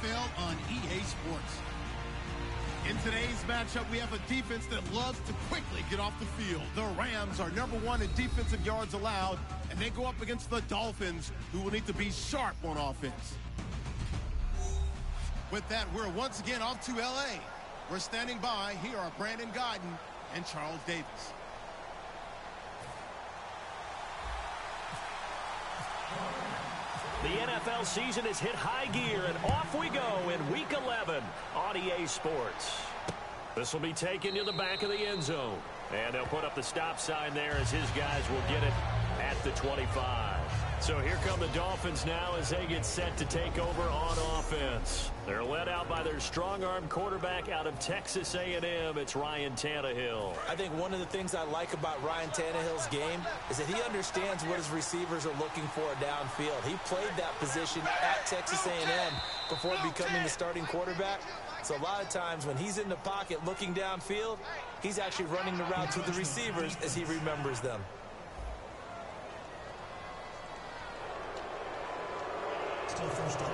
NFL on EA Sports. In today's matchup, we have a defense that loves to quickly get off the field. The Rams are #1 in defensive yards allowed, and they go up against the Dolphins, who will need to be sharp on offense. With that, we're once again off to L.A. We're standing by. Here are Brandon Guyton and Charles Davis. The NFL season has hit high gear, and off we go in Week 11 on EA Sports. This will be taken to the back of the end zone. And they'll put up the stop sign there as his guys will get it at the 25. So here come the Dolphins now as they get set to take over on offense. They're led out by their strong-arm quarterback out of Texas A&M. It's Ryan Tannehill. I think one of the things I like about Ryan Tannehill's game is that he understands what his receivers are looking for downfield. He played that position at Texas A&M before becoming the starting quarterback. So a lot of times when he's in the pocket looking downfield, he's actually running the routes with the receivers as he remembers them. Still first down.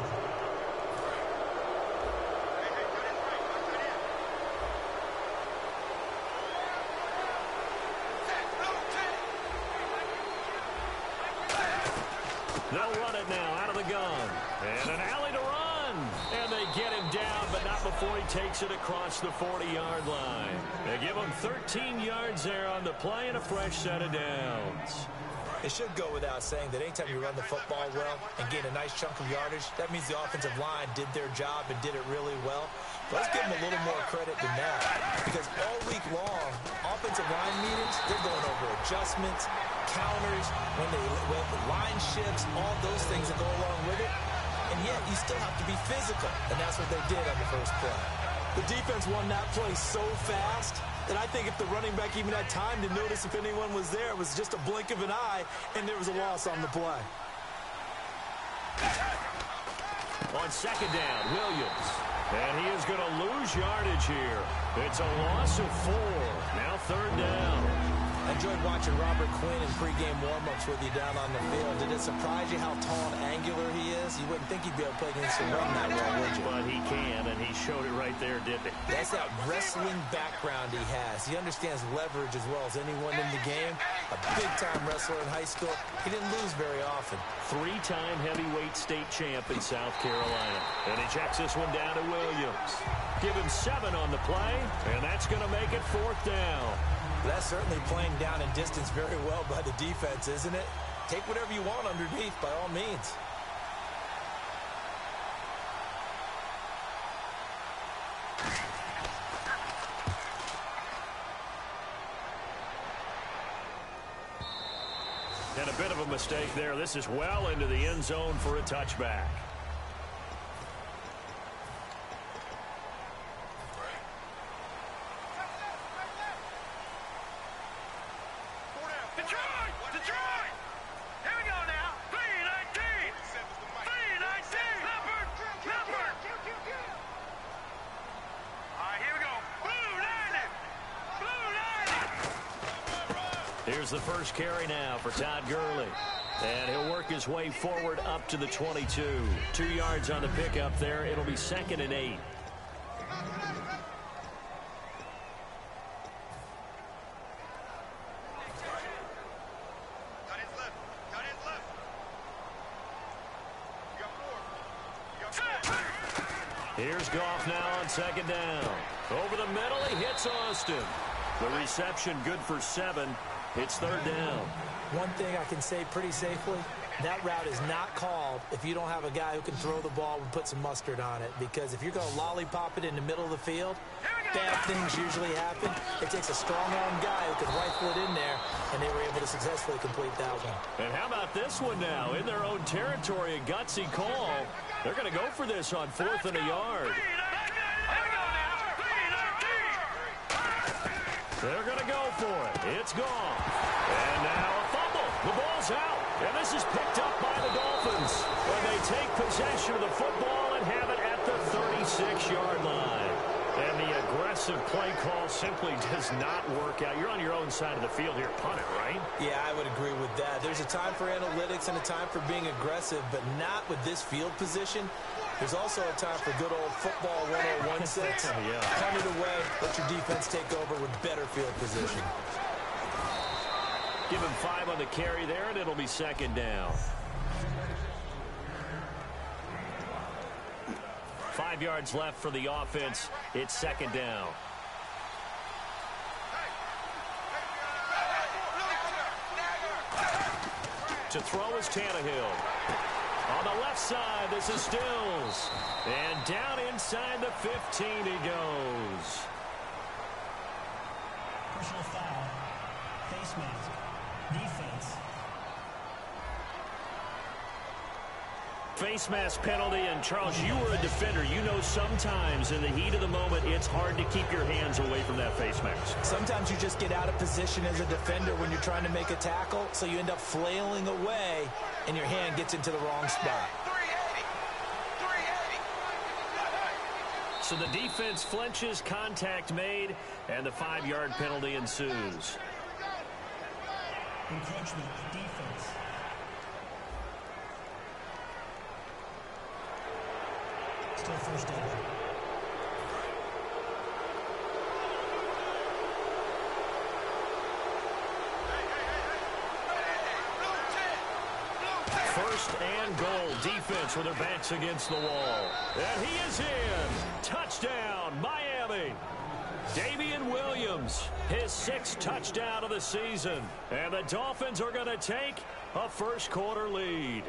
They'll run it now out of the gun. And an alley to run. And they get him down, but not before he takes it across the 40-yard line. They give him 13 yards there on the play and a fresh set of downs. It should go without saying that anytime you run the football well and gain a nice chunk of yardage, that means the offensive line did their job and did it really well. But let's give them a little more credit than that, because all week long, offensive line meetings, they're going over adjustments, counters, when line shifts, all those things that go along with it. And yet, you still have to be physical, and that's what they did on the first play. The defense won that play so fast that I think if the running back even had time to notice if anyone was there, it was just a blink of an eye, and there was a loss on the play. On second down, Williams. And he is going to lose yardage here. It's a loss of 4. Now third down. I enjoyed watching Robert Quinn in pregame warm-ups with you down on the field. Did it surprise you how tall and angular he is? You wouldn't think he'd be able to play against the run that well, would you? But he can, and he showed it right there, didn't he? That's that wrestling background he has. He understands leverage as well as anyone in the game. A big-time wrestler in high school. He didn't lose very often. 3-time heavyweight state champ in South Carolina. And he checks this one down to Williams. Give him 7 on the play, and that's going to make it 4th down. That's certainly playing down in distance very well by the defense, isn't it? Take whatever you want underneath, by all means. And a bit of a mistake there. This is well into the end zone for a touchback. Here's the first carry now for Todd Gurley. And he'll work his way forward up to the 22. 2 yards on the pickup there. It'll be 2nd and 8. Here's Goff now on 2nd down. Over the middle, he hits Austin. The reception good for 7. It's 3rd down. One thing I can say pretty safely, that route is not called if you don't have a guy who can throw the ball and put some mustard on it. Because if you're going to lollipop it in the middle of the field, bad things usually happen. It takes a strong-arm guy who can rifle it in there, and they were able to successfully complete that one. And how about this one now? In their own territory, a gutsy call. They're going to go for this on 4th and a yard. They're going to go for it. It's gone. And now a fumble. The ball's out. And this is picked up by the Dolphins. When they take possession of the football and have it at the 36-yard line. And the aggressive play call simply does not work out. You're on your own side of the field here. Punt it, right? Yeah, I would agree with that. There's a time for analytics and a time for being aggressive, but not with this field position. There's also a time for good old football 101 sets. Punt it away, let your defense take over with better field position. Give him 5 on the carry there, and it'll be second down. 5 yards left for the offense. It's second down. To throw is Tannehill. On the left side, this is Stills. And down inside the 15 he goes. Personal foul. Face mask. Defense. Face mask penalty, and Charles, you were a defender. You know sometimes in the heat of the moment, it's hard to keep your hands away from that face mask. Sometimes you just get out of position as a defender when you're trying to make a tackle, so you end up flailing away, and your hand gets into the wrong spot. So the defense flinches, contact made, and the 5-yard penalty ensues. Encroachment. Defense. Still first down. First and goal. Defense with their backs against the wall. And he is in. Touchdown, Miami. Damian Williams, his 6th touchdown of the season. And the Dolphins are going to take a first-quarter lead.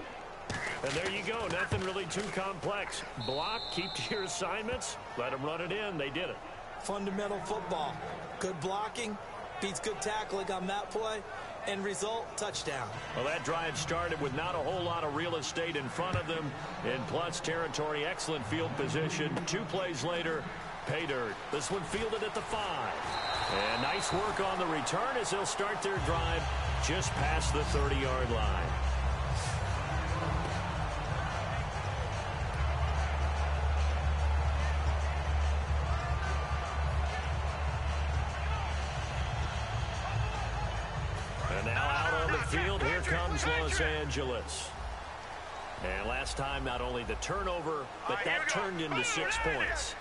And there you go. Nothing really too complex. Block, keep to your assignments, let them run it in. They did it. Fundamental football. Good blocking beats good tackling on that play. End result, touchdown. Well, that drive started with not a whole lot of real estate in front of them. In plus territory, excellent field position. 2 plays later, pay dirt. This one fielded at the 5. And nice work on the return as they'll start their drive just past the 30-yard line. And now out on the field, here comes Los Angeles. And last time, not only the turnover, but that turned into 6 points.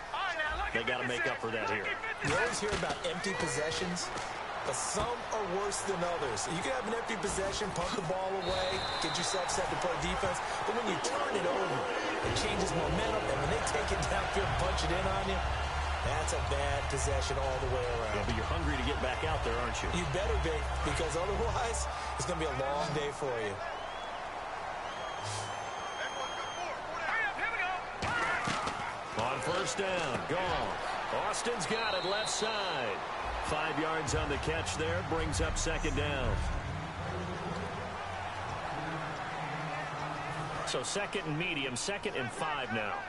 They got to make up for that here. You always hear about empty possessions, but some are worse than others. You can have an empty possession, punt the ball away, get yourself set to play defense, but when you turn it over, it changes momentum, and when they take it downfield and punch it in on you, that's a bad possession all the way around. Yeah, but you're hungry to get back out there, aren't you? You better be, because otherwise, it's going to be a long day for you. On first down, gone. Austin's got it left side. 5 yards on the catch there, brings up second down. So second and medium, 2nd and 5 now.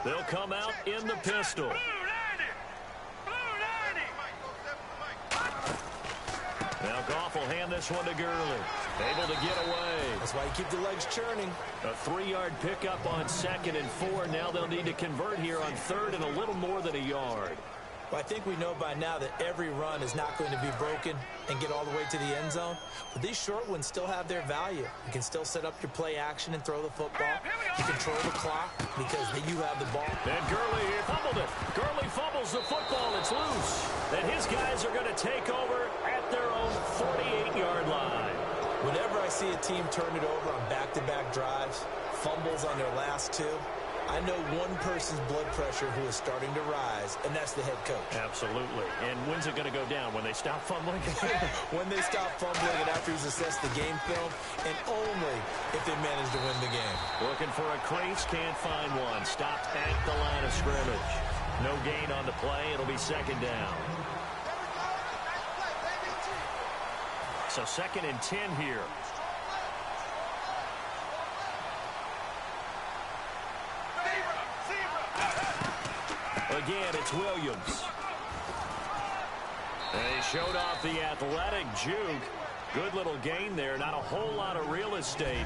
They'll come out in the pistol. Now Goff will hand this one to Gurley. Able to get away. That's why you keep the legs churning. A 3-yard pickup on 2nd and 4. Now they'll need to convert here on 3rd and a little more than a yard. Well, I think we know by now that every run is not going to be broken and get all the way to the end zone. But these short ones still have their value. You can still set up your play action and throw the football. You control the clock because you have the ball. And Gurley fumbled it. Gurley fumbles the football. It's loose. And his guys are going to take over at their own 48-yard line. Whenever I see a team turn it over on back-to-back drives, fumbles on their last 2, I know one person's blood pressure who is starting to rise, and that's the head coach. Absolutely. And when's it going to go down? When they stop fumbling? When they stop fumbling and after he's assessed the game film, and only if they manage to win the game. Looking for a crease, can't find one. Stopped at the line of scrimmage. No gain on the play. It'll be second down. So 2nd and 10 here. Again, it's Williams. And he showed off the athletic juke. Good little gain there. Not a whole lot of real estate.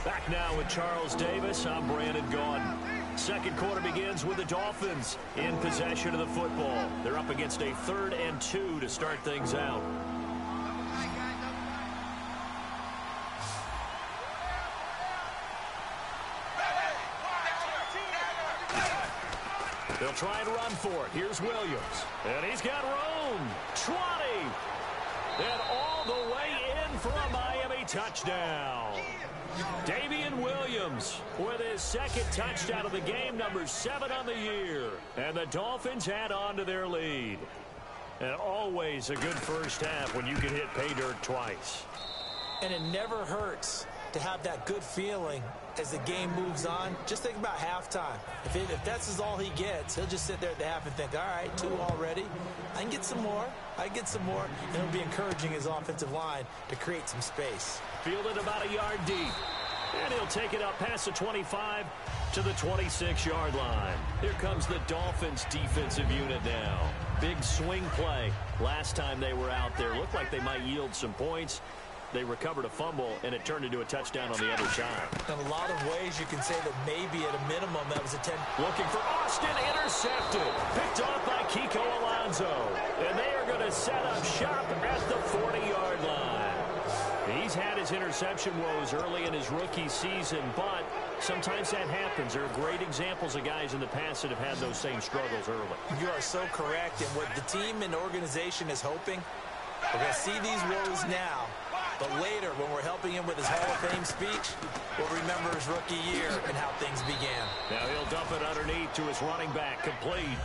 Back now with Charles Davis. I'm Brandon Gaudin. Second quarter begins with the Dolphins in possession of the football. They're up against a 3rd and 2 to start things out. They'll try and run for it. Here's Williams. And he's got room. 20. And all the way in for a Miami touchdown. Davian Williams with his second touchdown of the game, number 7 on the year. And the Dolphins add on to their lead. And always a good first half when you can hit pay dirt twice. And it never hurts to have that good feeling as the game moves on. Just think about halftime. If that's all he gets, he'll just sit there at the half and think, all right, 2 already. I can get some more. I can get some more. And it'll be encouraging his offensive line to create some space. Fielded about a yard deep. And he'll take it up past the 25 to the 26-yard line. Here comes the Dolphins defensive unit now. Big swing play. Last time they were out there, looked like they might yield some points. They recovered a fumble, and it turned into a touchdown on the other side. In a lot of ways, you can say that maybe at a minimum that was a 10. Looking for Austin, intercepted. Picked off by Kiko Alonso. And they are going to set up shop at the 40-yard line. He's had his interception woes early in his rookie season, but sometimes that happens. There are great examples of guys in the past that have had those same struggles early. You are so correct. And what the team and organization is hoping, we're going to see these woes now. But later, when we're helping him with his Hall of Fame speech, we'll remember his rookie year and how things began. Now he'll dump it underneath to his running back, complete.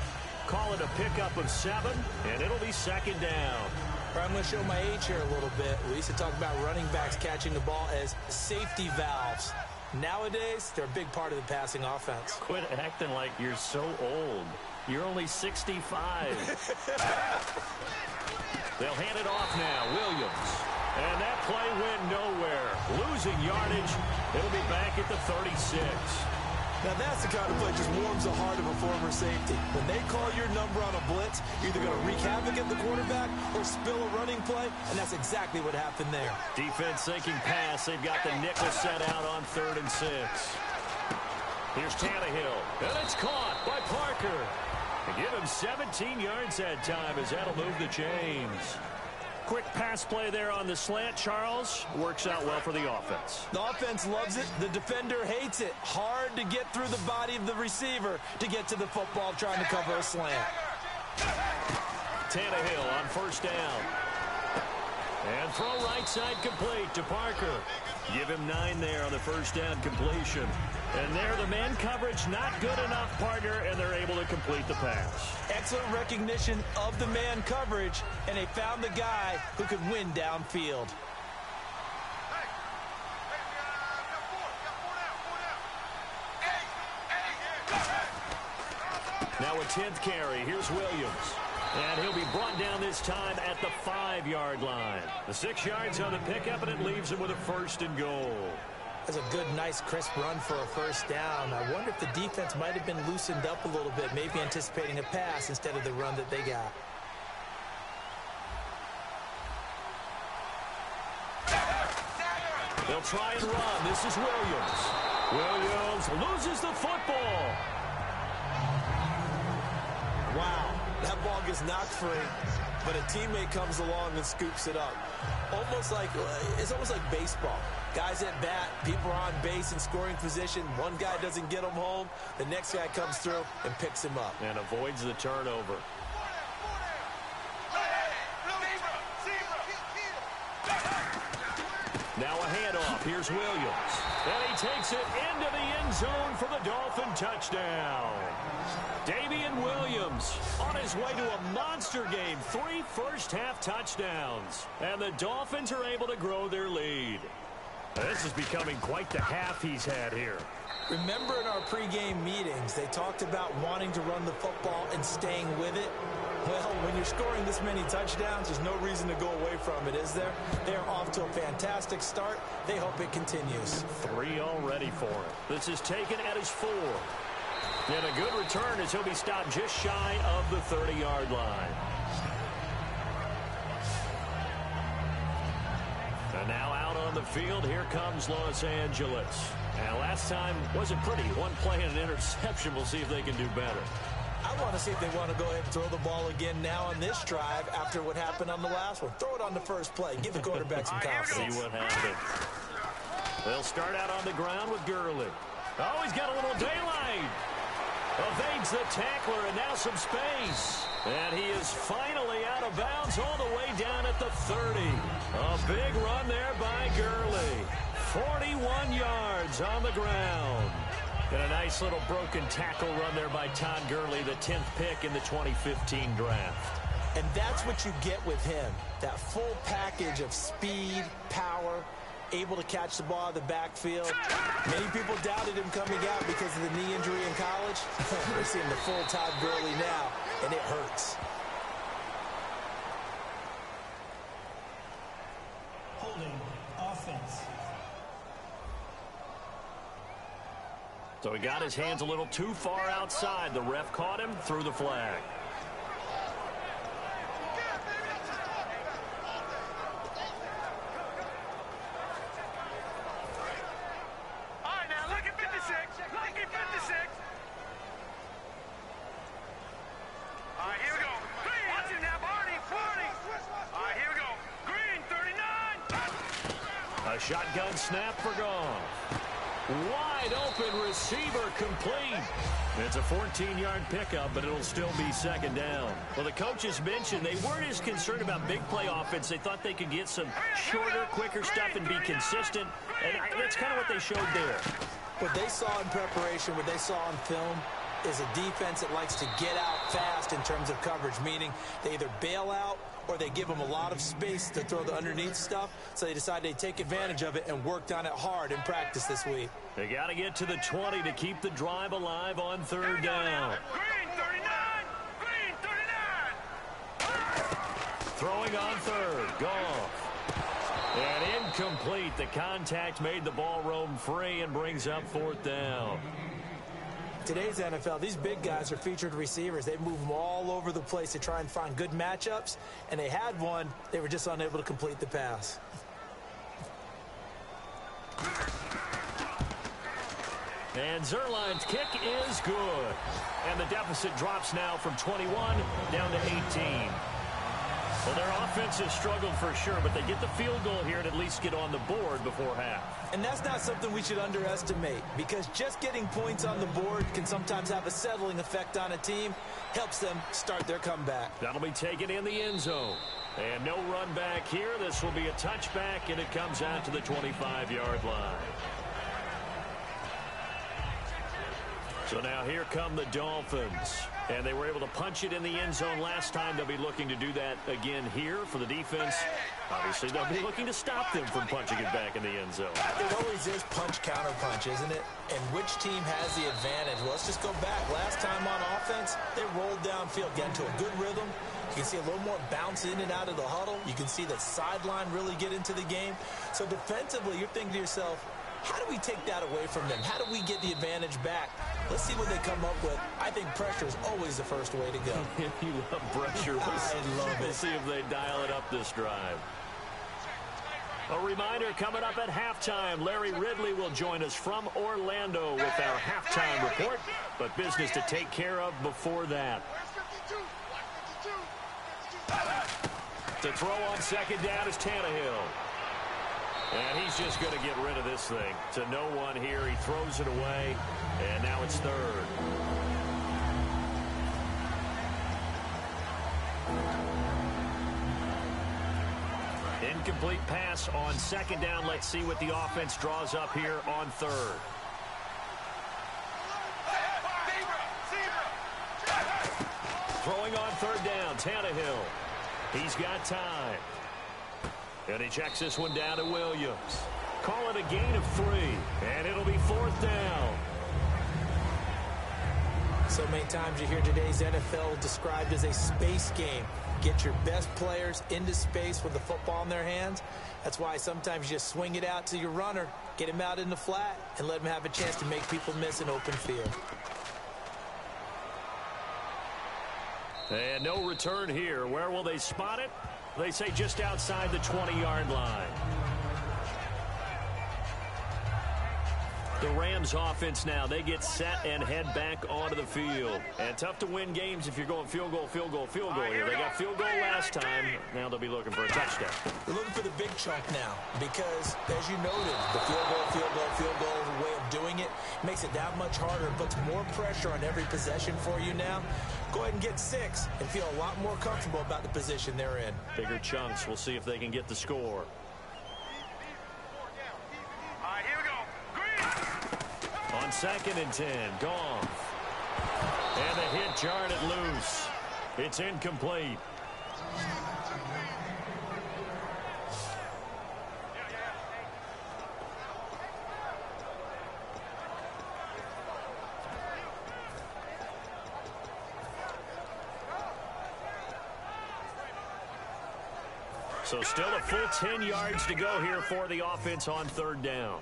Call it a pickup of 7, and it'll be second down. I'm going to show my age here a little bit. We used to talk about running backs catching the ball as safety valves. Nowadays, they're a big part of the passing offense. Quit acting like you're so old. You're only 65. They'll hand it off now. Williams. And that play went nowhere. Losing yardage. It'll be back at the 36. Now that's the kind of play that just warms the heart of a former safety. When they call your number on a blitz, you're either going to wreak havoc at the quarterback or spill a running play, and that's exactly what happened there. Defense thinking pass. They've got the nickel set out on 3rd and 6. Here's Tannehill. And it's caught by Parker. Give him 17 yards that time as that'll move the chains. Quick pass play there on the slant, Charles. Works out well for the offense. The offense loves it. The defender hates it. Hard to get through the body of the receiver to get to the football trying to cover a slant. Tannehill on 1st down. And throw right side complete to Parker. Give him 9 there on the 1st down completion. And there, the man coverage not good enough, partner, and they're able to complete the pass. Excellent recognition of the man coverage, and they found the guy who could win downfield. Now a 10th carry. Here's Williams. And he'll be brought down this time at the 5-yard line. The 6 yards on the pickup, and it leaves him with a 1st and goal. That's a good, nice, crisp run for a 1st down. I wonder if the defense might have been loosened up a little bit, maybe anticipating a pass instead of the run that they got. They'll try and run. This is Williams. Williams loses the football. Wow, that ball gets knocked free, but a teammate comes along and scoops it up. It's almost like baseball. Guys at bat, people are on base in scoring position. One guy doesn't get him home. The next guy comes through and picks him up. And avoids the turnover. Now a handoff. Here's Williams. And he takes it into the end zone for the Dolphin touchdown. Davian Williams on his way to a monster game. 3 first-half touchdowns. And the Dolphins are able to grow their lead. This is becoming quite the half he's had here. Remember in our pregame meetings, they talked about wanting to run the football and staying with it? Well, when you're scoring this many touchdowns, there's no reason to go away from it, is there? They are off to a fantastic start. They hope it continues. 3 already for him. This is taken at his 4. And a good return as he'll be stopped just shy of the 30-yard line. And now out on the field, here comes Los Angeles. And last time wasn't pretty. One play and an interception. We'll see if they can do better. I want to see if they want to go ahead and throw the ball again now on this drive after what happened on the last one. Throw it on the first play. Give the quarterback some confidence. See what happens. They'll start out on the ground with Gurley. Oh, he's got a little daylight. Evades the tackler, and now some space. And he is finally out of bounds all the way down at the 30. A big run there by Gurley. 41 yards on the ground. And a nice little broken tackle run there by Todd Gurley, the 10th pick in the 2015 draft. And that's what you get with him, that full package of speed, power, able to catch the ball out of the backfield. Many people doubted him coming out because of the knee injury in college. We're seeing the full Todd Gurley now, and it hurts. Holding offense. So he got his hands a little too far outside. The ref caught him, threw the flag. Shotgun snap for Goff. Wide open receiver complete. It's a 14-yard pickup, but it'll still be second down. Well, the coaches mentioned they weren't as concerned about big play offense. They thought they could get some shorter, quicker stuff and be consistent. And that's kind of what they showed there. What they saw in preparation, what they saw on film, is a defense that likes to get out fast in terms of coverage, meaning they either bail out or they give them a lot of space to throw the underneath stuff, so they decided they'd take advantage of it and worked on it hard in practice this week. They got to get to the 20 to keep the drive alive on third down. Green 39! Green 39! Throwing on third, Goff. And incomplete. The contact made the ball roam free and brings up fourth down. Today's NFL, these big guys are featured receivers. They move them all over the place to try and find good matchups, and they had one. They were just unable to complete the pass. And Zerline's kick is good. And the deficit drops now from 21 down to 18. Well, their offense has struggled for sure, but they get the field goal here and at least get on the board before half. And that's not something we should underestimate, because just getting points on the board can sometimes have a settling effect on a team. Helps them start their comeback. That'll be taken in the end zone. And no run back here. This will be a touchback, and it comes out to the 25-yard line. So now here come the Dolphins. And they were able to punch it in the end zone last time. They'll be looking to do that again here for the defense. Obviously, they'll be looking to stop them from punching it back in the end zone. It always is punch-counter-punch, isn't it? And which team has the advantage? Well, let's just go back. Last time on offense, they rolled downfield, get into a good rhythm. You can see a little more bounce in and out of the huddle. You can see the sideline really get into the game. So defensively, you're thinking to yourself, how do we take that away from them? How do we get the advantage back? Let's see what they come up with. I think pressure is always the first way to go. You love pressure. I love it. We'll see if they dial it up this drive. A reminder, coming up at halftime, Larry Ridley will join us from Orlando with our halftime report, but business to take care of before that. To throw on second down is Tannehill. And he's just going to get rid of this thing. To no one here. He throws it away, and now it's third. Incomplete pass on second down. Let's see what the offense draws up here on third. Throwing on third down, Tannehill. He's got time. And he checks this one down to Williams. Call it a gain of 3, and it'll be fourth down. So many times you hear today's NFL described as a space game. Get your best players into space with the football in their hands. That's why sometimes you just swing it out to your runner, get him out in the flat, and let him have a chance to make people miss an open field. And no return here. Where will they spot it? They say just outside the 20-yard line. The Rams offense now, they get set and head back onto the field. And tough to win games if you're going field goal, field goal, field goal here. They got field goal last time. Now they'll be looking for a touchdown. They're looking for the big chunk now because, as you noted, the field goal, field goal, field goal way of doing it makes it that much harder and puts more pressure on every possession for you now. Go ahead and get 6 and feel a lot more comfortable about the position they're in. Bigger chunks. We'll see if they can get the score. On 2nd and 10, Goff. And the hit jarred it loose. It's incomplete. So still a full 10 yards to go here for the offense on 3rd down.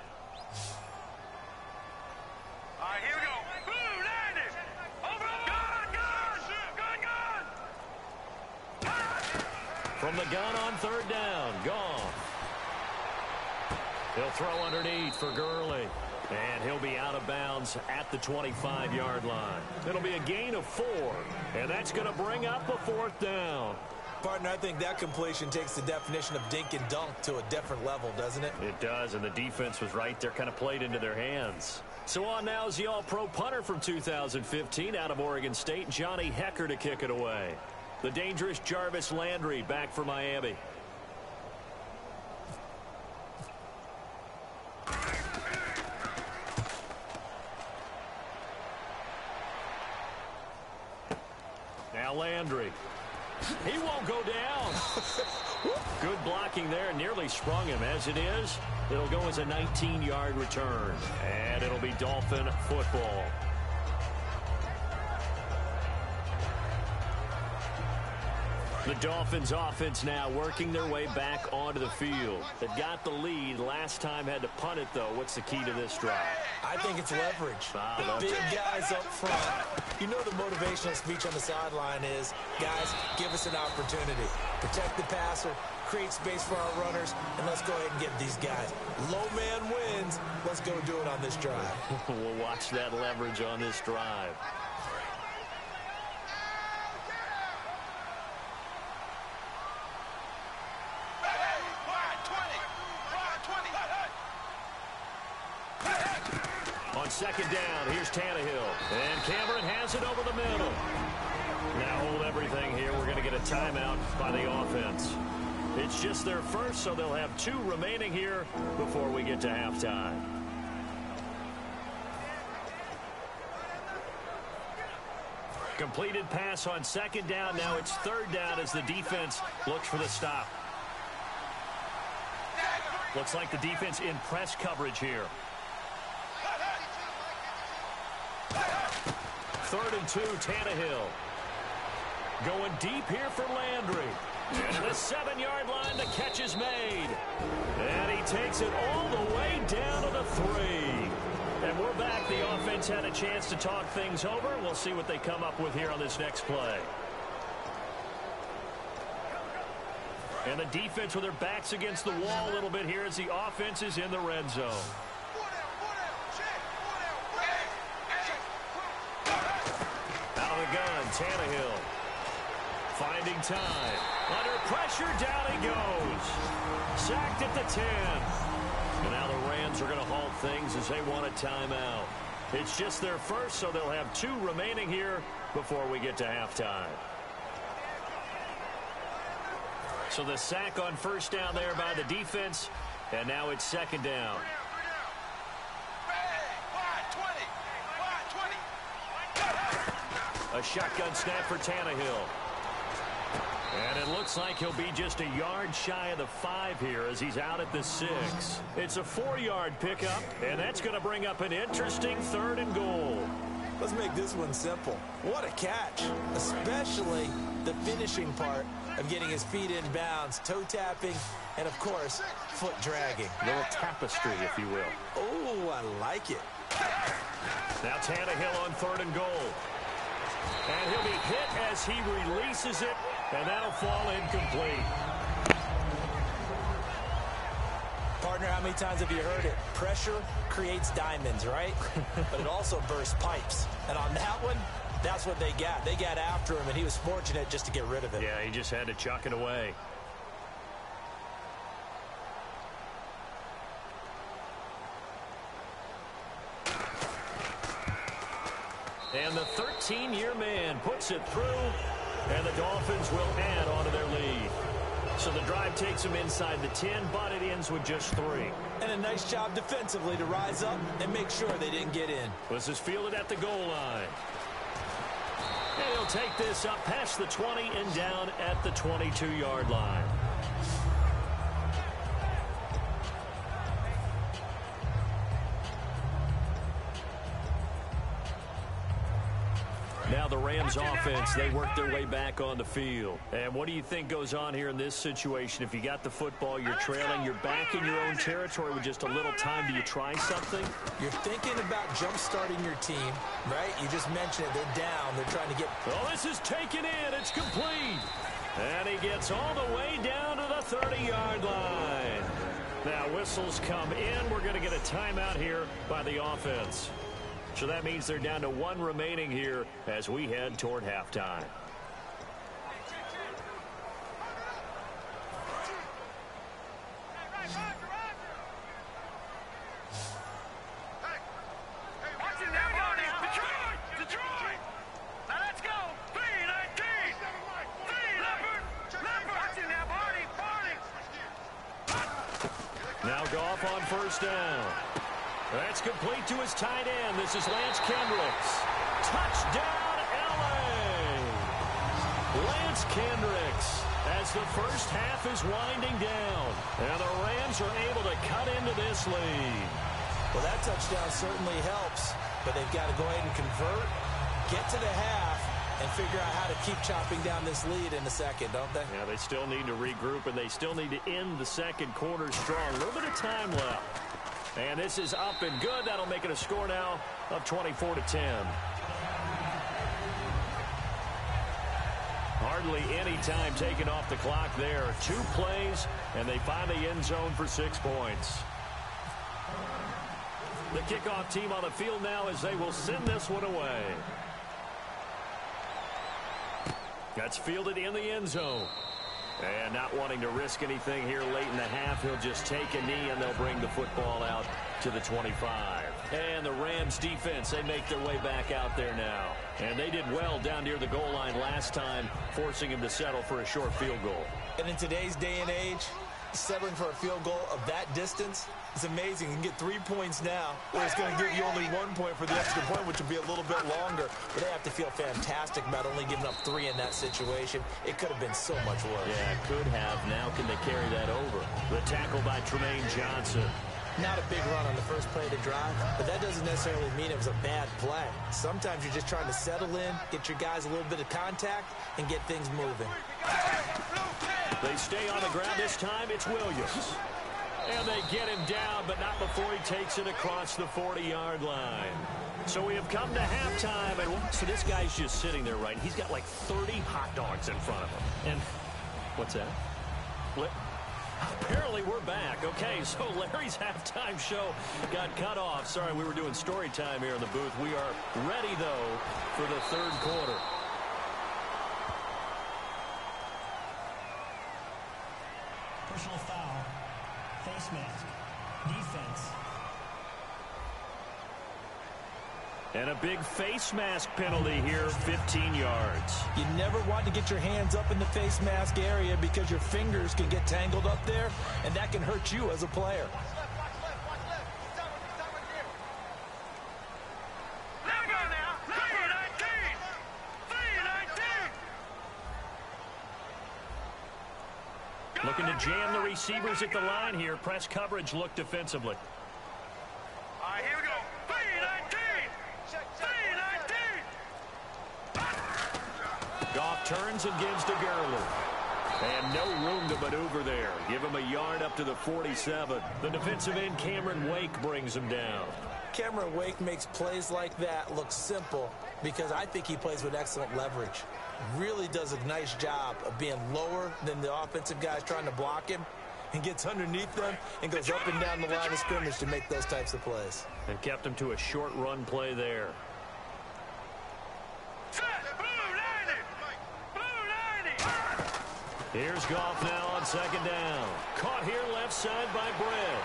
From the gun on 3rd down, Goff. He'll throw underneath for Gurley. And he'll be out of bounds at the 25-yard line. It'll be a gain of 4. And that's going to bring up a 4th down. Partner, I think that completion takes the definition of dink and dunk to a different level, doesn't it? It does, and the defense was right there, kind of played into their hands. So on now is the all-pro punter from 2015 out of Oregon State, Johnny Hecker, to kick it away. The dangerous Jarvis Landry back for Miami. Now Landry. He won't go down. Good blocking there. Nearly sprung him. As it is, it'll go as a 19-yard return. And it'll be Dolphin football. The Dolphins offense now working their way back onto the field. They've got the lead. Last time had to punt it, though. What's the key to this drive? I think it's leverage. The big guys up front. You know the motivational speech on the sideline is, guys, give us an opportunity. Protect the passer, create space for our runners, and let's go ahead and get these guys. Low man wins. Let's go do it on this drive. We'll watch that leverage on this drive. On 2nd down, here's Tannehill. And Cameron has it over the middle. Now hold everything here. We're going to get a timeout by the offense. It's just their first, so they'll have 2 remaining here before we get to halftime. Completed pass on 2nd down. Now it's 3rd down as the defense looks for the stop. Looks like the defense in press coverage here. 3rd and 2, Tannehill. Going deep here for Landry. And the 7-yard line, the catch is made. And he takes it all the way down to the 3. And we're back. The offense had a chance to talk things over. We'll see what they come up with here on this next play. And the defense with their backs against the wall a little bit here as the offense is in the red zone. Out of the gun, Tannehill. Finding time. Under pressure, down he goes. Sacked at the 10. And now the Rams are going to halt things as they want a timeout. It's just their first, so they'll have 2 remaining here before we get to halftime. So the sack on 1st down there by the defense, and now it's 2nd down. A shotgun snap for Tannehill. And it looks like he'll be just a yard shy of the 5 here as he's out at the 6. It's a 4-yard pickup, and that's going to bring up an interesting 3rd and goal. Let's make this one simple. What a catch, especially the finishing part of getting his feet in bounds, toe tapping, and of course, foot dragging. A little tapestry, if you will. Oh, I like it. Now Tannehill on 3rd and goal. And he'll be hit as he releases it, and that'll fall incomplete. Partner, how many times have you heard it? Pressure creates diamonds, right? But it also bursts pipes. And on that one, that's what they got. They got after him, and he was fortunate just to get rid of it. Yeah, he just had to chuck it away. And the 13-year man puts it through, and the Dolphins will add on to their lead. So the drive takes them inside the 10, but it ends with just 3. And a nice job defensively to rise up and make sure they didn't get in. This is fielded at the goal line. And he'll take this up past the 20 and down at the 22-yard line. Now the Rams offense, they work their way back on the field. And what do you think goes on here in this situation? If you got the football, you're trailing, you're back in your own territory with just a little time. Do you try something? You're thinking about jump-starting your team, right? You just mentioned it. They're down. They're trying to get... Oh, this is taken in. It's complete. And he gets all the way down to the 30-yard line. Now whistles come in. We're going to get a timeout here by the offense. So that means they're down to 1 remaining here as we head toward halftime. Detroit! Now let's go! 3-19! Now Goff on first down. That's complete to his tight end. This is Lance Kendricks. Touchdown, L.A. Lance Kendricks as the first half is winding down. And the Rams are able to cut into this lead. Well, that touchdown certainly helps, but they've got to go ahead and convert, get to the half, and figure out how to keep chopping down this lead in the second, don't they? Yeah, they still need to regroup, and they still need to end the second quarter strong. A little bit of time left. And this is up and good. That'll make it a score now of 24-10. Hardly any time taken off the clock there. 2 plays, and they find the end zone for 6 points. The kickoff team on the field now as they will send this one away. That's fielded in the end zone. And not wanting to risk anything here late in the half, he'll just take a knee and they'll bring the football out to the 25. And the Rams defense, they make their way back out there now. And they did well down near the goal line last time, forcing him to settle for a short field goal. And in today's day and age, settling for a field goal of that distance is amazing. You can get 3 points now, or it's going to give you only 1 point for the extra point, which will be a little bit longer. But they have to feel fantastic about only giving up 3 in that situation. It could have been so much worse. Yeah, it could have. Now can they carry that over? The tackle by Tremaine Johnson. Not a big run on the first play of the drive, but that doesn't necessarily mean it was a bad play. Sometimes you're just trying to settle in, get your guys a little bit of contact, and get things moving. They stay on the ground this time. It's Williams. And they get him down, but not before he takes it across the 40-yard line. So we have come to halftime, and so this guy's just sitting there, right? He's got like 30 hot dogs in front of him. And what's that? Apparently we're back. Okay, so Larry's halftime show got cut off. Sorry, we were doing story time here in the booth. We are ready, though, for the third quarter. Personal foul, face mask, defense. And a big face mask penalty here, 15 yards. You never want to get your hands up in the face mask area because your fingers can get tangled up there, and that can hurt you as a player. Looking to jam the receivers at the line here. Press coverage look defensively. All right, here we go. 3-19. Goff turns and gives to Gurley. And no room to maneuver there. Give him a yard up to the 47. The defensive end, Cameron Wake, brings him down. Cameron Wake makes plays like that look simple because I think he plays with excellent leverage. Really does a nice job of being lower than the offensive guys trying to block him and gets underneath them and goes up and down the line of scrimmage to make those types of plays. And kept him to a short run play there. Here's Goff now on second down. Caught here left side by Brett.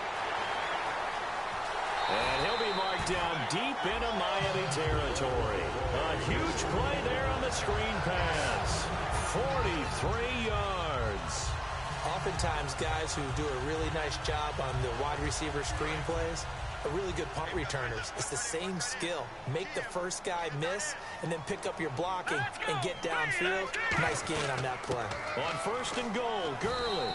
And he'll be marked down deep into Miami territory. A huge play there on the screen pass. 43 yards. Oftentimes, guys who do a really nice job on the wide receiver screen plays are really good punt returners. It's the same skill. Make the first guy miss and then pick up your blocking and get downfield. Nice gain on that play. On first and goal, Gurley.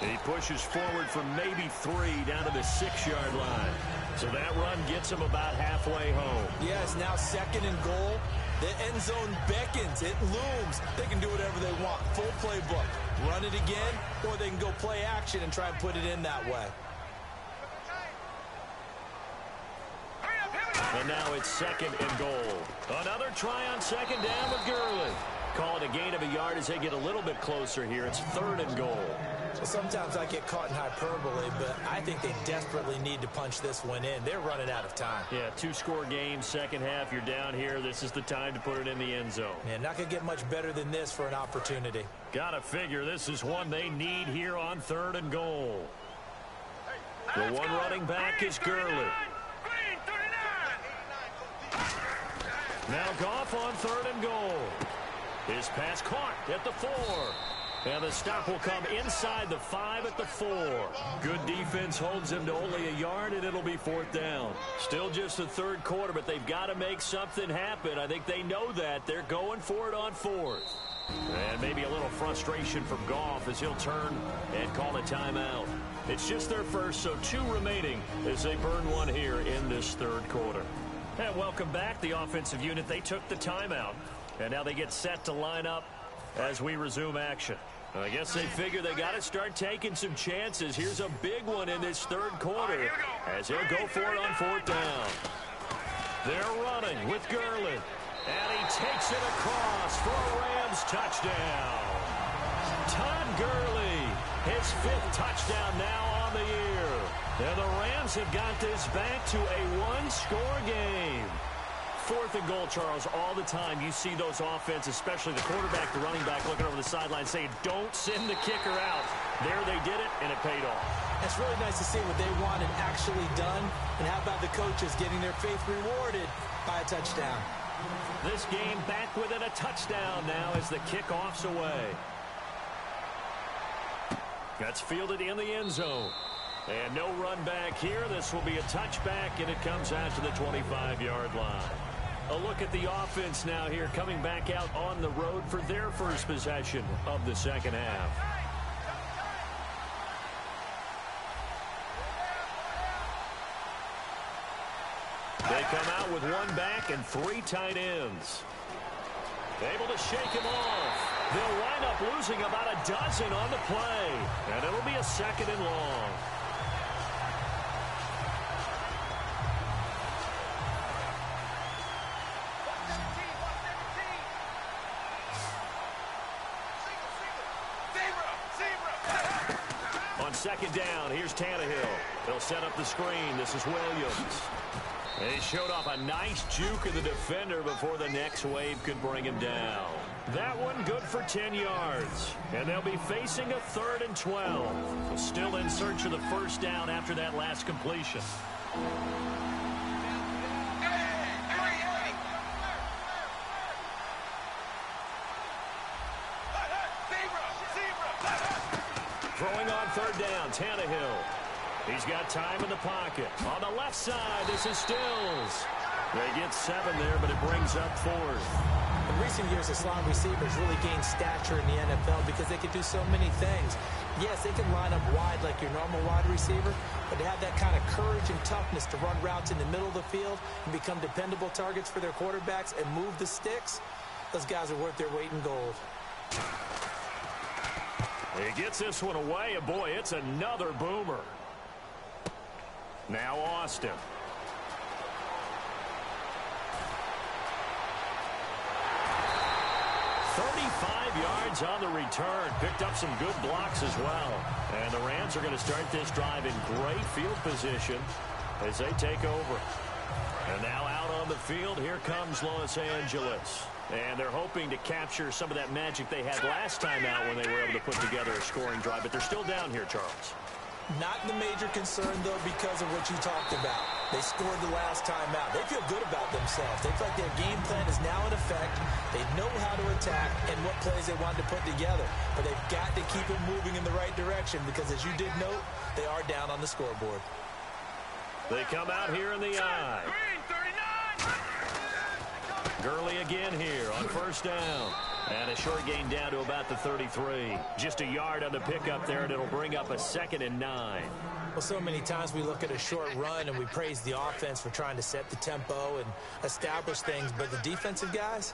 He pushes forward from maybe 3 down to the 6-yard line. So that run gets him about halfway home. Yeah, it's now second and goal. The end zone beckons. It looms. They can do whatever they want. Full playbook. Run it again, or they can go play action and try and put it in that way. And now it's second and goal. Another try on second down with Gurley. Call it a gain of a yard as they get a little bit closer here. It's third and goal. Well, sometimes I get caught in hyperbole, but I think they desperately need to punch this one in. They're running out of time. Yeah, 2-score game, second half. You're down here. This is the time to put it in the end zone. Yeah, not going to get much better than this for an opportunity. Gotta figure this is one they need here on third and goal. The one running back is Gurley. Now Goff on third and goal. His pass caught at the 4. And the stop will come inside the 5 at the 4. Good defense holds him to only a yard, and it'll be fourth down. Still just the third quarter, but they've got to make something happen. I think they know that. They're going for it on fourth. And maybe a little frustration from Goff as he'll turn and call a timeout. It's just their first, so 2 remaining as they burn one here in this third quarter. And welcome back, the offensive unit. They took the timeout, and now they get set to line up as we resume action. I guess they figure they got to start taking some chances. Here's a big one in this third quarter as they'll go for it on fourth down. They're running with Gurley, and he takes it across for a Rams touchdown. Todd Gurley, his 5th touchdown now on the year. And the Rams have got this back to a 1-score game. Fourth and goal, Charles, all the time you see those offenses, especially the quarterback, the running back, looking over the sideline saying, don't send the kicker out. There they did it, and it paid off. It's really nice to see what they wanted actually done. And how about the coaches getting their faith rewarded by a touchdown? This game back within a touchdown now as the kickoff's away. That's fielded in the end zone. And no run back here. This will be a touchback, and it comes out to the 25-yard line. A look at the offense now here, coming back out on the road for their first possession of the second half. They come out with 1 back and 3 tight ends. Able to shake him off. They'll wind up losing about a dozen on the play, and it'll be a second and long. Second down, here's Tannehill. They'll set up the screen. This is Williams. And he showed off a nice juke of the defender before the next wave could bring him down. That one good for 10 yards. And they'll be facing a 3rd and 12. So still in search of the first down after that last completion. Throwing on third down, Tannehill. He's got time in the pocket. On the left side, this is Stills. They get 7 there, but it brings up 4th. In recent years, the slot receivers really gained stature in the NFL because they can do so many things. Yes, they can line up wide like your normal wide receiver, but to have that kind of courage and toughness to run routes in the middle of the field and become dependable targets for their quarterbacks and move the sticks, those guys are worth their weight in gold. He gets this one away, and boy, it's another boomer. Now Austin. Dolphins on the return. Picked up some good blocks as well. And the Rams are going to start this drive in great field position as they take over. And now out on the field, here comes Los Angeles. And they're hoping to capture some of that magic they had last time out when they were able to put together a scoring drive. But they're still down here, Charles. Not the major concern, though, because of what you talked about. They scored the last time out. They feel good about themselves. They feel like their game plan is now in effect. They know how to attack and what plays they want to put together. But they've got to keep it moving in the right direction because, as you did note, they are down on the scoreboard. They come out here in the eye. Gurley again here on first down. And a short gain down to about the 33. Just a yard on the pickup there, and it'll bring up a 2nd and 9. Well, so many times we look at a short run and we praise the offense for trying to set the tempo and establish things. But the defensive guys,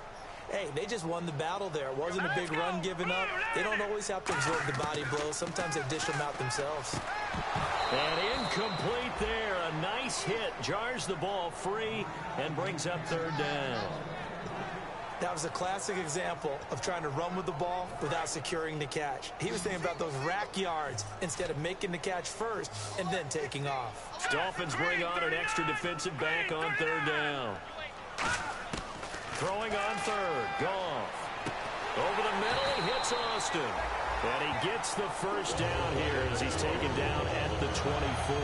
hey, they just won the battle there. It wasn't a big run given up. They don't always have to absorb the body blows. Sometimes they dish them out themselves. And incomplete there. A nice hit. Jars the ball free and brings up 3rd down. That was a classic example of trying to run with the ball without securing the catch. He was thinking about those rack yards instead of making the catch first and then taking off. Dolphins bring on an extra defensive back on 3rd down. Throwing on 3rd. Goff. Over the middle, he hits Austin. And he gets the first down here as he's taken down at the 24.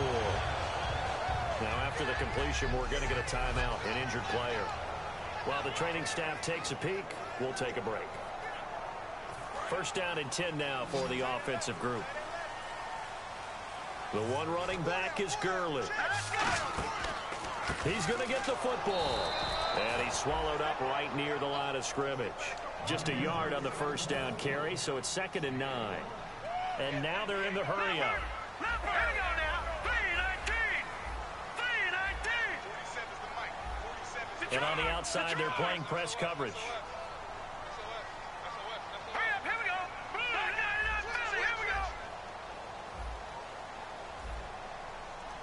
Now, after the completion, we're going to get a timeout, an injured player. While the training staff takes a peek, we'll take a break. 1st down and 10 now for the offensive group. The one running back is Gurley. He's going to get the football. And he's swallowed up right near the line of scrimmage. Just a yard on the first down carry, so it's 2nd and 9. And now they're in the hurry up. And on the outside, they're playing press coverage. Hurry up, here we go. Here we go.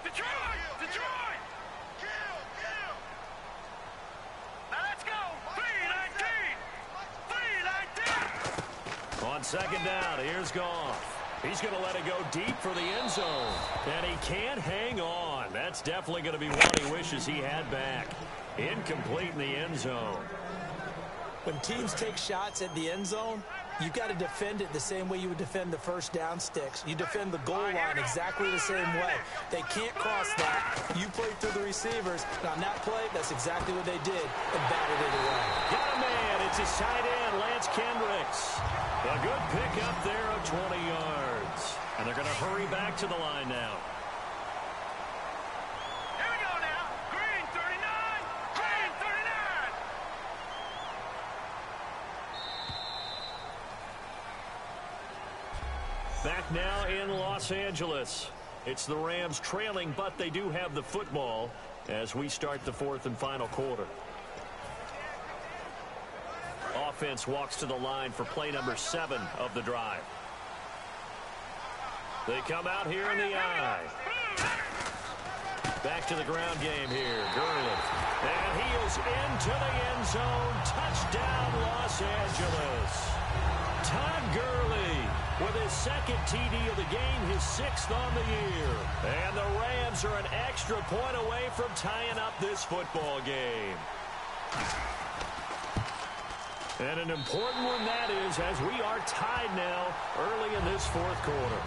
Detroit! Detroit! Now let's go. 3-19. On 2nd down, here's Goff. He's going to let it go deep for the end zone. And he can't hang on. That's definitely going to be one he wishes he had back. Incomplete in the end zone. When teams take shots at the end zone, you've got to defend it the same way you would defend the first down sticks. You defend the goal line exactly the same way. They can't cross that. You play through the receivers. And on that play, that's exactly what they did and batted it away. Got a man. It's his tight end, Lance Kendricks. A good pickup there of 20 yards. And they're going to hurry back to the line now. Here we go now. Green 39. Green 39. Back now in Los Angeles. It's the Rams trailing, but they do have the football as we start the 4th and final quarter. Offense walks to the line for play number 7 of the drive. They come out here in the eye. Back to the ground game here. Gurley. And he is into the end zone. Touchdown, Los Angeles. Todd Gurley with his 2nd TD of the game, his 6th on the year. And the Rams are an extra point away from tying up this football game. And an important one that is, as we are tied now early in this 4th quarter.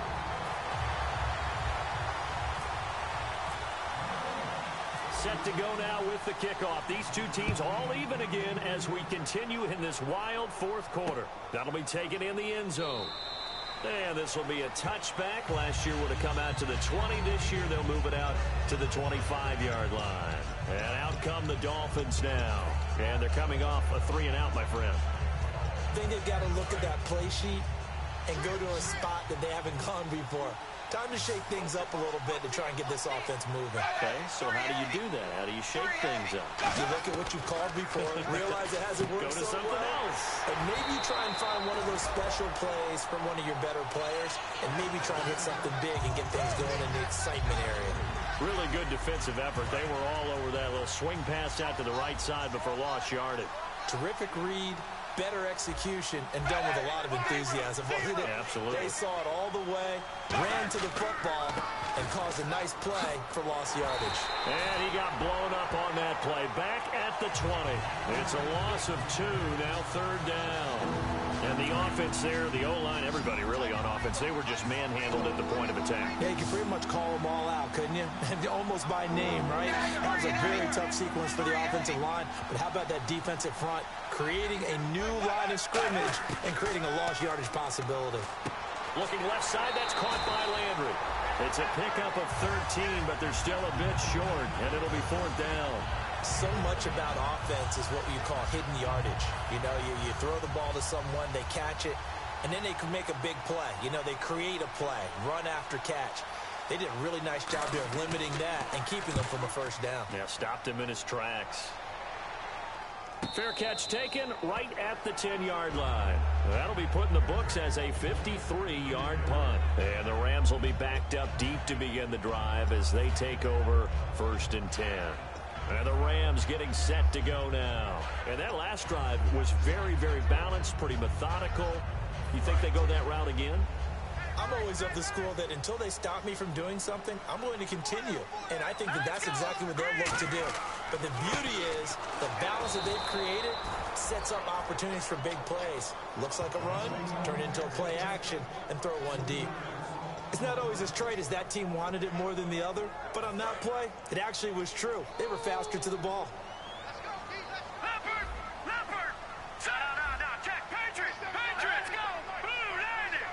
Set to go now with the kickoff. These two teams all even again as we continue in this wild 4th quarter. That'll be taken in the end zone. And this will be a touchback. Last year would have come out to the 20. This year they'll move it out to the 25-yard line. And out come the Dolphins now. And they're coming off a 3-and-out, my friend. I think they've got to look at that play sheet and go to a spot that they haven't gone before. Time to shake things up a little bit to try and get this offense moving. Okay, so how do you do that? How do you shake things up? You look at what you called before, realize it hasn't worked Go to so something well, else. and maybe try and find one of those special plays from one of your better players, and maybe try and hit something big and get things going in the excitement area. Really good defensive effort. They were all over that little swing pass out to the right side before lost yardage. Terrific read, better execution and done with a lot of enthusiasm, wasn't it? Absolutely. They saw it all the way, ran to the football, and caused a nice play for lost yardage. And he got blown up on that play. Back at the 20. It's a loss of 2, now 3rd down. And the offense there, the O-line, everybody really on offense, they were just manhandled at the point of attack. Yeah, you could pretty much call them all out, couldn't you? Almost by name, right? That was a very tough sequence for the offensive line. But how about that defensive front creating a new line of scrimmage and creating a lost yardage possibility? Looking left side, that's caught by Landry. It's a pickup of 13, but they're still a bit short, and it'll be 4th down. So much about offense is what you call hidden yardage. You know, you throw the ball to someone, they catch it, and then they can make a big play. You know, they create a play, run after catch. They did a really nice job there of limiting that and keeping them from a 1st down. Yeah, stopped him in his tracks. Fair catch taken right at the 10-yard line. That'll be put in the books as a 53-yard punt. And the Rams will be backed up deep to begin the drive as they take over 1st and 10. And the Rams getting set to go now. And that last drive was very, very balanced, pretty methodical. You think they go that route again? I'm always of the school that until they stop me from doing something, I'm going to continue. And I think that that's exactly what they'll look to do. But the beauty is the balance that they've created sets up opportunities for big plays. Looks like a run, turn into a play action, and throw one deep. It's not always as straight as that team wanted it more than the other, but on that play, it actually was true. They were faster to the ball. Leopard! No, check. Patriots, go! Blue, landing!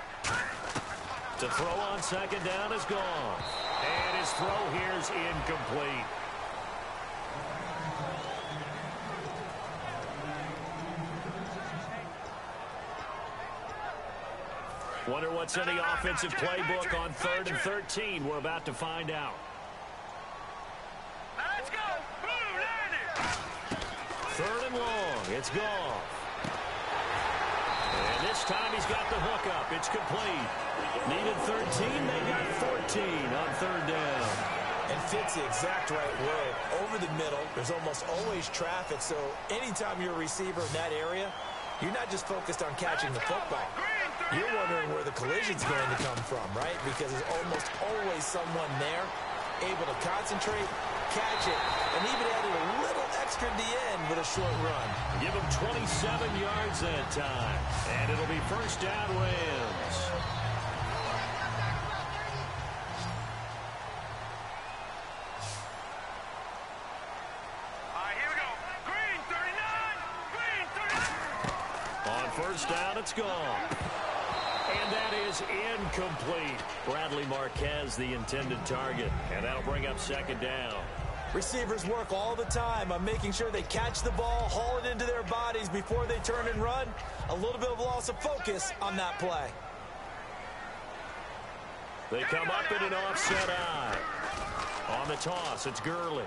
To throw on 2nd down is gone. And his throw here's incomplete. Wonder what's in the offensive playbook on 3rd and 13. We're about to find out. Let's go! Blue, landing! 3rd and long. It's gone. And this time he's got the hook up. It's complete. Needed 13. They got 14 on 3rd down. And fits the exact right way. Over the middle, there's almost always traffic, so anytime you're a receiver in that area, you're not just focused on catching the football. You're wondering where the collision's going to come from, right? Because there's almost always someone there able to concentrate, catch it, and even added a little extra at the end with a short run. Give him 27 yards that time. And it'll be 1st down Rams. All right, here we go. Green, 39! On 1st down, it's gone. And that is incomplete. Bradley Marquez, the intended target. And that'll bring up 2nd down. Receivers work all the time on making sure they catch the ball, haul it into their bodies before they turn and run. A little bit of loss of focus on that play. They come up in an offset eye. On the toss, it's Gurley.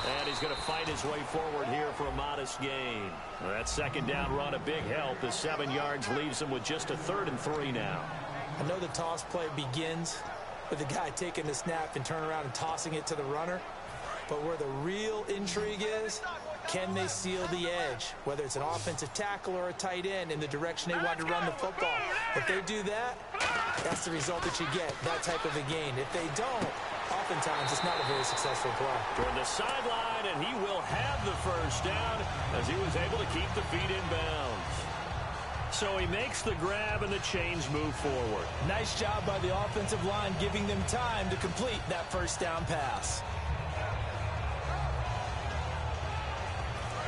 And he's going to fight his way forward here for a modest gain. That 2nd down run, a big help. The 7 yards leaves him with just a 3rd and 3 now. I know the toss play begins with the guy taking the snap and turning around and tossing it to the runner. But where the real intrigue is, can they seal the edge? Whether it's an offensive tackle or a tight end in the direction they want to run the football. If they do that, that's the result that you get, that type of a gain. If they don't, oftentimes it's not a very successful play. Toward the sideline, and he will have the 1st down as he was able to keep the feet in bounds. So he makes the grab and the chains move forward. Nice job by the offensive line giving them time to complete that 1st down pass.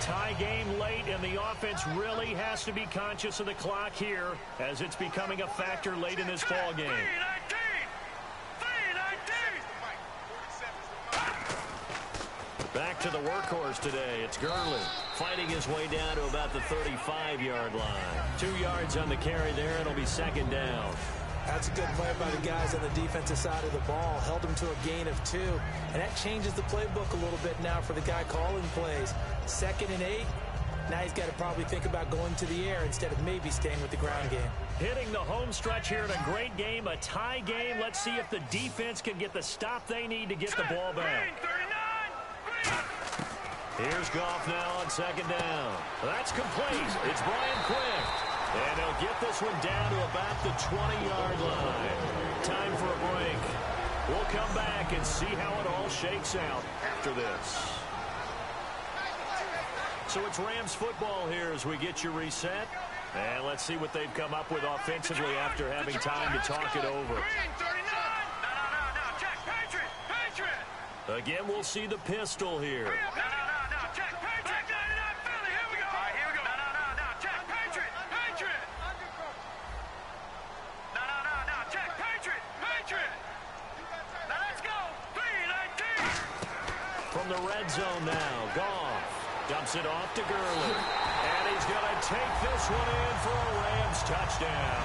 Tie game late, and the offense really has to be conscious of the clock here as it's becoming a factor late in this ball game. 3-19! Back to the workhorse today. It's Gurley fighting his way down to about the 35-yard line. 2 yards on the carry there. It'll be 2nd down. That's a good play by the guys on the defensive side of the ball. Held them to a gain of 2. And that changes the playbook a little bit now for the guy calling plays. 2nd and 8. Now he's got to probably think about going to the air instead of maybe staying with the ground game. Hitting the home stretch here in a great game, a tie game. Let's see if the defense can get the stop they need to get the ball back. Here's Goff now on second down. That's complete. It's Brian Quick. And he'll get this one down to about the 20-yard line. Time for a break. We'll come back and see how it all shakes out after this. So it's Rams football here as we get you reset. And let's see what they've come up with offensively after having time to talk it over. Again, we'll see the pistol here. From the red zone now, Goff dumps it off to Gurley. And he's going to take this one in for a Rams touchdown.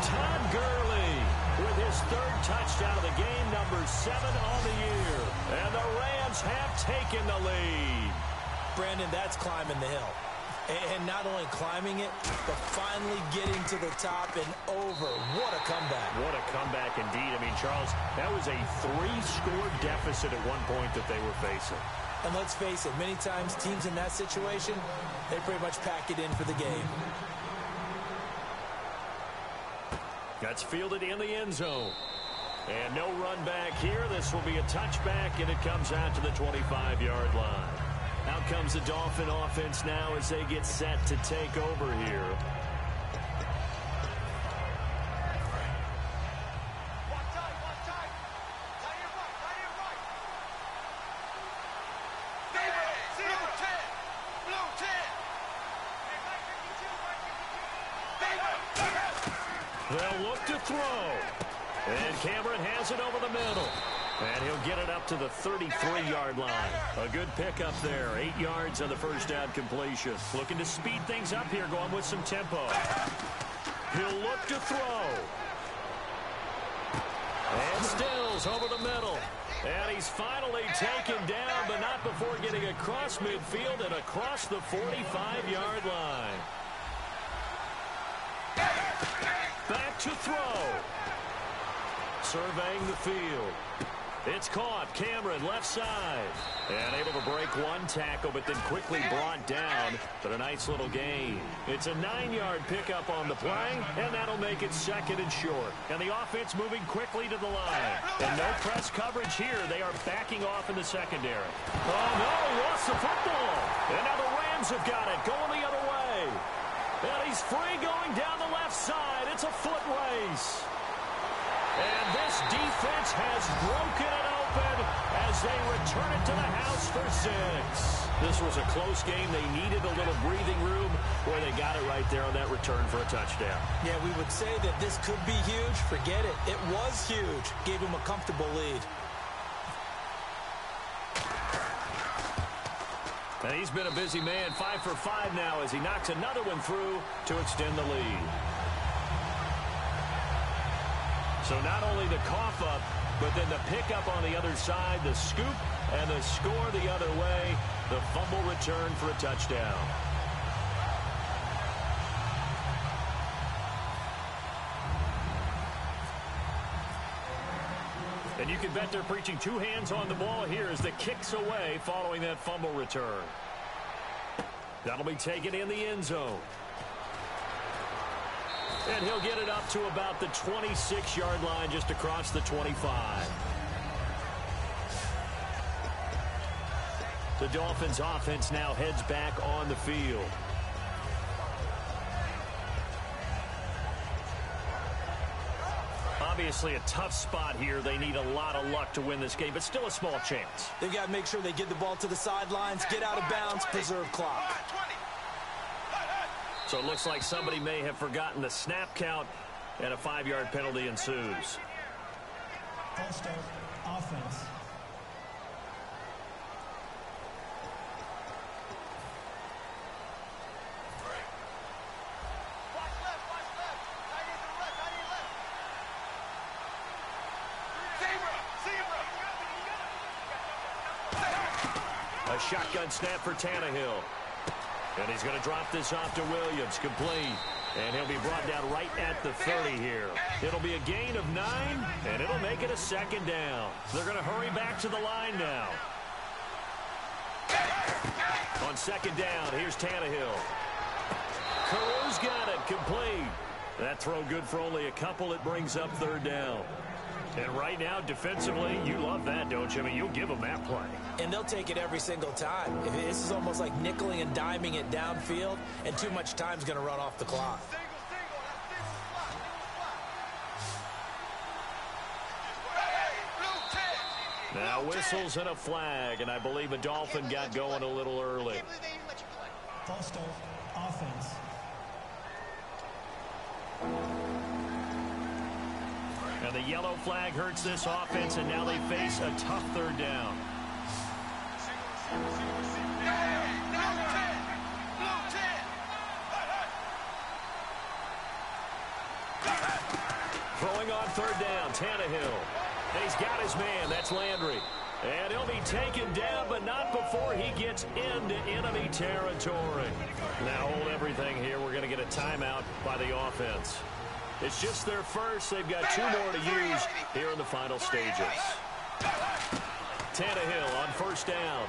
Todd Gurley with his third touchdown of the game, number 7 on the year. And the Rams have taken the lead. Brandon, that's climbing the hill. And not only climbing it, but finally getting to the top and over. What a comeback. What a comeback indeed. I mean, Charles, that was a 3-score deficit at one point that they were facing. And let's face it, many times teams in that situation, they pretty much pack it in for the game. That's fielded in the end zone. And no run back here. This will be a touchback, and it comes out to the 25-yard line. Out comes the Dolphin offense now as they get set to take over here. They'll look to throw. And Cameron has it over the middle. And he'll get it up to the 33-yard line. A good pickup there. 8 yards on the first down completion. Looking to speed things up here, going with some tempo. He'll look to throw. And Stills over the middle. And he's finally taken down, but not before getting across midfield and across the 45-yard line. Back to throw. Surveying the field. It's caught. Cameron left side. And able to break one tackle, but then quickly brought down. But a nice little gain. It's a 9-yard pickup on the play, and that'll make it second and short. And the offense moving quickly to the line. And no press coverage here. They are backing off in the secondary. Oh, no, lost the football. And now the Rams have got it, going the other way. And he's free going down the left side. It's a foot race. And this defense has broken it open as they return it to the house for 6. This was a close game. They needed a little breathing room where they got it right there on that return for a touchdown. Yeah, we would say that this could be huge. Forget it. It was huge. Gave him a comfortable lead. And he's been a busy man. 5 for 5 now as he knocks another one through to extend the lead. So not only the cough up, but then the pickup on the other side, the scoop, and the score the other way, the fumble return for a touchdown. And you can bet they're preaching 2 hands on the ball here as the kick's away following that fumble return. That'll be taken in the end zone. And he'll get it up to about the 26-yard line, just across the 25. The Dolphins offense now heads back on the field. Obviously a tough spot here. They need a lot of luck to win this game, but still a small chance. They've got to make sure they get the ball to the sidelines, get out of bounds, preserve clock. So it looks like somebody may have forgotten the snap count, and a 5-yard penalty ensues. False start, offense. A shotgun snap for Tannehill. And he's going to drop this off to Williams, complete. And he'll be brought down right at the 30 here. It'll be a gain of 9, and it'll make it a second down. They're going to hurry back to the line now. On second down, here's Tannehill. Caru's got it, complete. That throw good for only a couple. It brings up third down. And right now, defensively, you love that, don't you? I mean, you'll give them that play. And they'll take it every single time. This is almost like nickeling and diming it downfield, and too much time's going to run off the clock. Now whistles and a flag, and I believe a Dolphin got going a little early. False start, offense. And the yellow flag hurts this offense, and now they face a tough third down. Throwing on third down, Tannehill. And he's got his man, that's Landry. And he'll be taken down, but not before he gets into enemy territory. Now hold everything here. We're going to get a timeout by the offense. It's just their first. They've got 2 more to use here in the final stages. Tannehill on first down.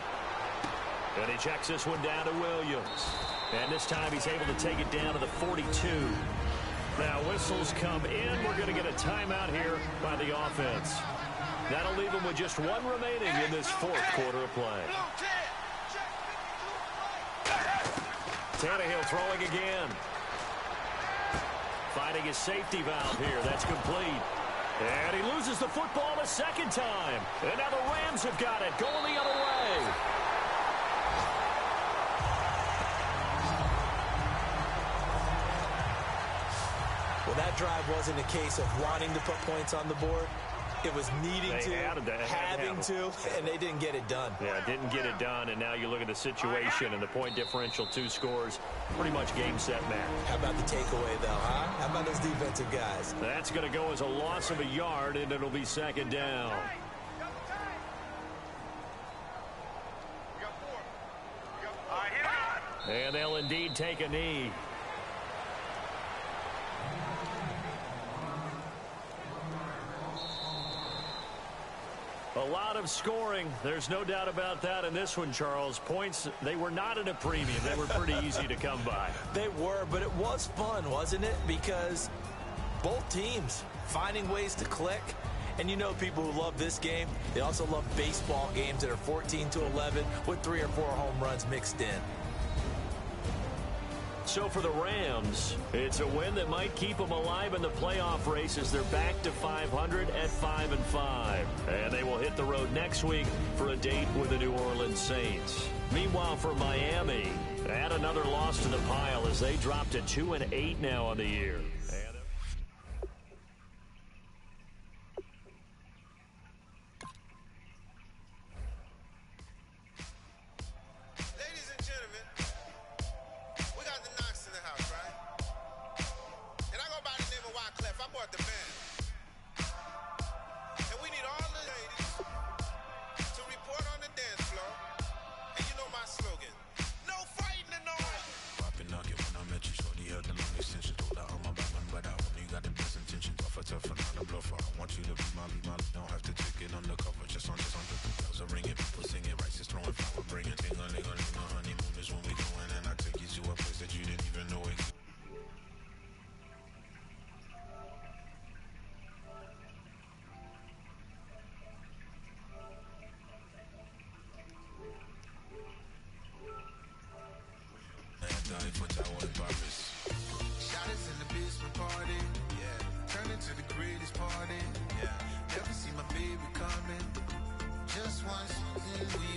And he checks this one down to Williams. And this time he's able to take it down to the 42. Now whistles come in. We're going to get a timeout here by the offense. That'll leave them with just 1 remaining in this 4th quarter of play. Tannehill throwing again. Finding his safety valve here. That's complete. And he loses the football a second time. And now the Rams have got it. Going the other way. Well, that drive wasn't a case of wanting to put points on the board. It was needing to, having to, and they didn't get it done. Yeah, didn't get it done, and now you look at the situation and the point differential, 2 scores, pretty much game, set, match. How about the takeaway, though, huh? How about those defensive guys? That's going to go as a loss of a yard, and it'll be second down. And they'll indeed take a knee. A lot of scoring. There's no doubt about that in this one, Charles. Points, they were not at a premium. They were pretty easy to come by. They were, but it was fun, wasn't it? Because both teams finding ways to click. And you know people who love this game, they also love baseball games that are 14-11 with 3 or 4 home runs mixed in. So for the Rams, it's a win that might keep them alive in the playoff race as they're back to 500 at 5-5. And they will hit the road next week for a date with the New Orleans Saints. Meanwhile, for Miami, add another loss to the pile as they drop to 2-8 now on the year. Never see my baby coming. Just once, we